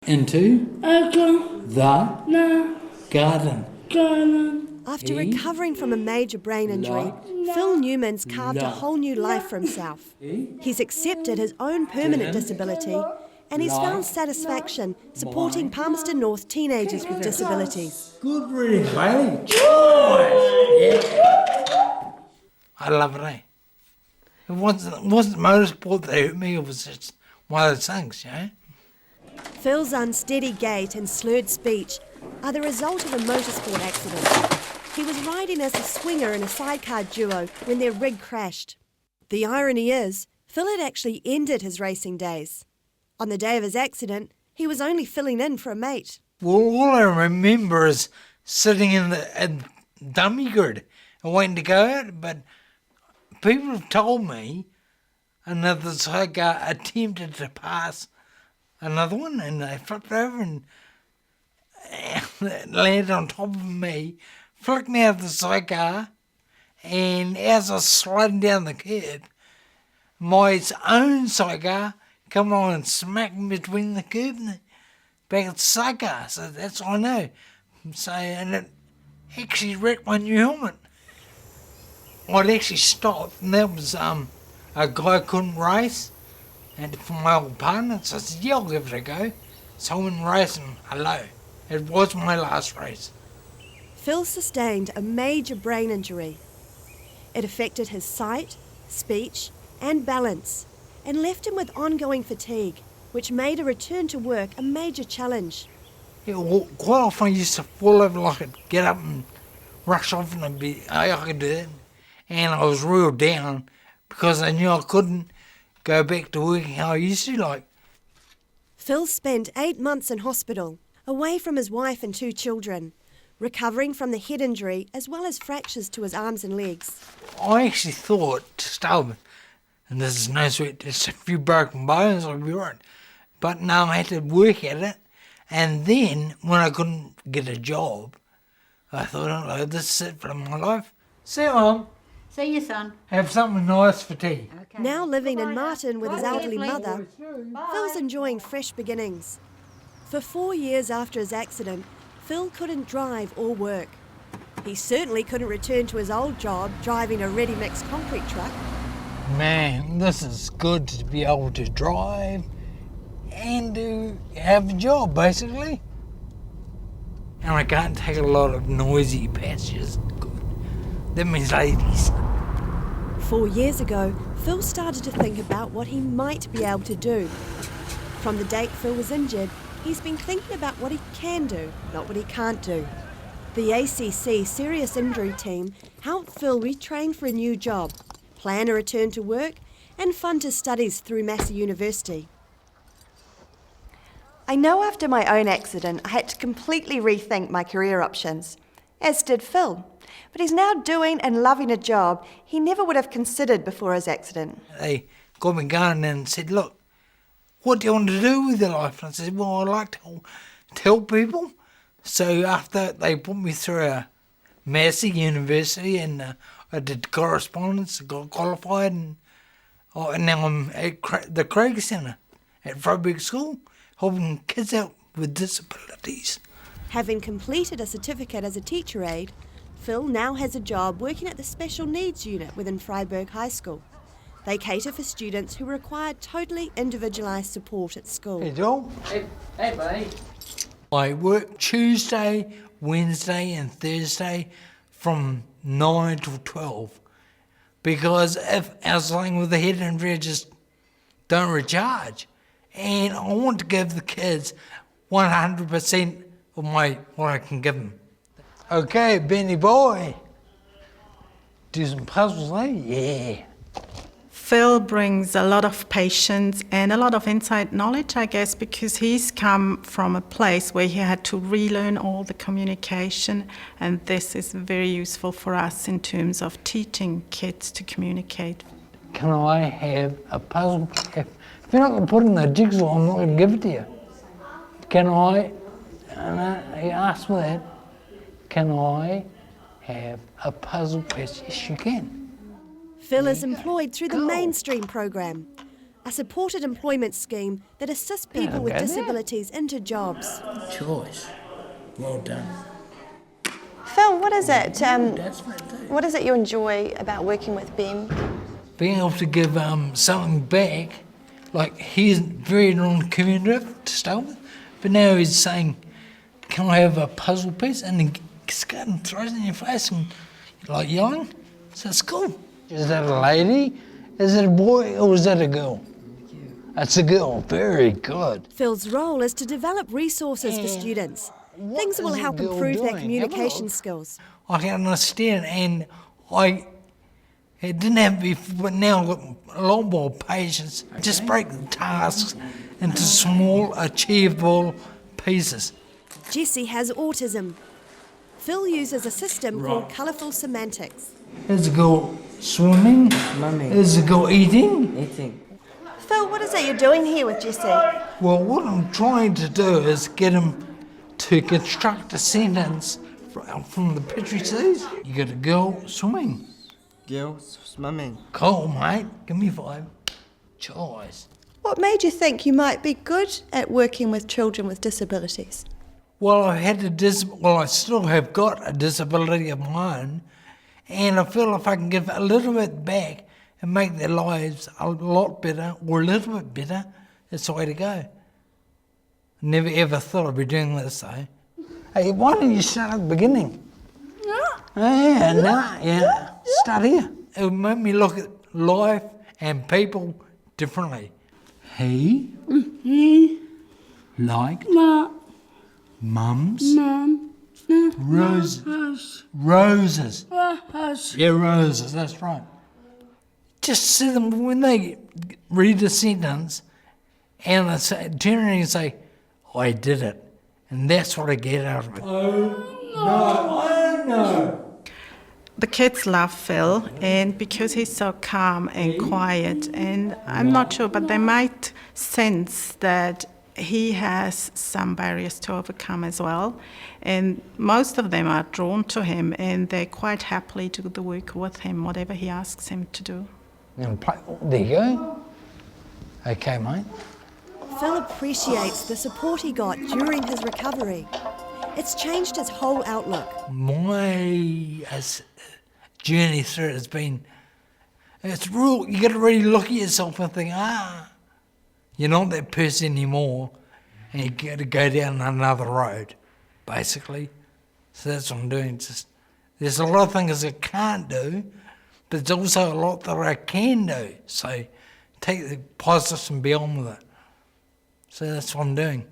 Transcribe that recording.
into the garden. After recovering from a major brain injury, Phil Newman's carved a whole new life for himself. He's accepted his own permanent disability and he's found satisfaction supporting Palmerston North teenagers with disabilities. Good reading, mate. Yeah. I love it, eh? It wasn't motorsport that hurt me, it was just one of those things, you know? Phil's unsteady gait and slurred speech are the result of a motorsport accident. He was riding as a swinger in a sidecar duo when their rig crashed. The irony is, Phil had actually ended his racing days. On the day of his accident, he was only filling in for a mate. Well, all I remember is sitting in the dummy grid and waiting to go out, but people have told me another sidecar attempted to pass another one and they flipped over and landed on top of me, flicked me out of the sidecar, and as I was sliding down the curb, my own sidecar come on and smacked me between the curb and the back of the sidecar. So that's all I know. So, and it actually wrecked my new helmet. I'd actually stopped, and that was a guy couldn't race, and for my old partner, so I said, yeah, I'll give it a go. So I went racing, hello. It was my last race. Phil sustained a major brain injury. It affected his sight, speech, and balance, and left him with ongoing fatigue, which made a return to work a major challenge. Yeah, well, quite often I used to fall over like I'd get up and rush off and I'd be, I could do it. And I was real down because I knew I couldn't go back to working how I used to like. Phil spent 8 months in hospital, away from his wife and 2 children, recovering from the head injury as well as fractures to his arms and legs. I actually thought to start with, and this is no sweat, just a few broken bones, I'd be right. But no, I had to work at it. And then, when I couldn't get a job, I thought, oh, this is it for my life. See you, Mum. See you, son. Have something nice for tea. Okay. Now living in Martin with his Bye, elderly Leslie. mother, Phil's enjoying fresh beginnings. For 4 years after his accident, Phil couldn't drive or work. He certainly couldn't return to his old job driving a ready-mix concrete truck. Man, this is good to be able to drive and to have a job, basically. And I can't take a lot of noisy patches. Good. That means ladies. 4 years ago, Phil started to think about what he might be able to do. From the date Phil was injured, he's been thinking about what he can do, not what he can't do. The ACC Serious Injury Team helped Phil retrain for a new job, plan a return to work, and fund his studies through Massey University. I know after my own accident, I had to completely rethink my career options, as did Phil. But he's now doing and loving a job he never would have considered before his accident. They got me going and said, look, what do you want to do with your life? And I said, well, I like to help people. So after they put me through a Massey University and I did correspondence, got qualified, and now I'm at the Craig Centre at Froberg School, helping kids out with disabilities. Having completed a certificate as a teacher aide, Phil now has a job working at the Special Needs Unit within Freiburg High School. They cater for students who require totally individualised support at school. Hey, Joel. Hey, buddy. I work Tuesday, Wednesday and Thursday from 9 till 12 because if I was playing with the head injury, I just don't recharge. And I want to give the kids 100% of what I can give them. Okay, Benny boy. Do some puzzles, eh? Yeah. Phil brings a lot of patience and a lot of inside knowledge, I guess, because he's come from a place where he had to relearn all the communication, and this is very useful for us in terms of teaching kids to communicate. Can I have a puzzle? If you're not going to put in the jigsaw, I'm not going to give it to you. Can I, and he asked for that, can I have a puzzle piece? Yes, you can. Phil is employed through the mainstream program, a supported employment scheme that assists people with disabilities into jobs. Choice. Well done. Phil, what is it? That's my thing. What is it you enjoy about working with Ben? Being able to give something back, like he's very non-communicative to start with, but now he's saying, can I have a puzzle piece? And he gets out and throws it in your face and like yelling. So it's cool. Is that a lady? Is it a boy or is that a girl? That's a girl. Very good. Phil's role is to develop resources for students. Things that will is the help girl improve their doing? Have a communication look. skills. I can understand, and it didn't have to be, but now I've got a lot more patience. Just break the tasks into small, achievable pieces. Jessie has autism. Phil uses a system called colourful semantics. Is a girl swimming? Mummy. Is a girl eating? Eating. Phil, what is it you're doing here with Jessie? Well, what I'm trying to do is get him to construct a sentence from the Petri You got a girl swimming. Girl swimming. Cool, mate. Give me 5. Choice. What made you think you might be good at working with children with disabilities? Well, I still have got a disability of my own, and I feel if I can give a little bit back and make their lives a lot better, or a little bit better, it's the way to go. Never ever thought I'd be doing this though. Hey, why don't you start at the beginning? Yeah. Start here. It would make me look at life and people differently. He liked Mum's roses. Roses. Yeah, roses, that's right. Just see them when they read a sentence and they say, turn around and say, I did it. And that's what I get out of it. Oh, no. The kids love Phil, and because he's so calm and quiet, and I'm not sure, but they might sense that he has some barriers to overcome as well. And most of them are drawn to him, and they quite happily do the work with him, whatever he asks him to do. There you go. Okay, mate. Phil appreciates the support he got during his recovery. It's changed his whole outlook. My journey through it has been, it's real, you got to really look at yourself and think, you're not that person anymore, and you got to go down another road, basically. So that's what I'm doing. There's a lot of things I can't do, but there's also a lot that I can do. So take the positives and be on with it. So that's what I'm doing.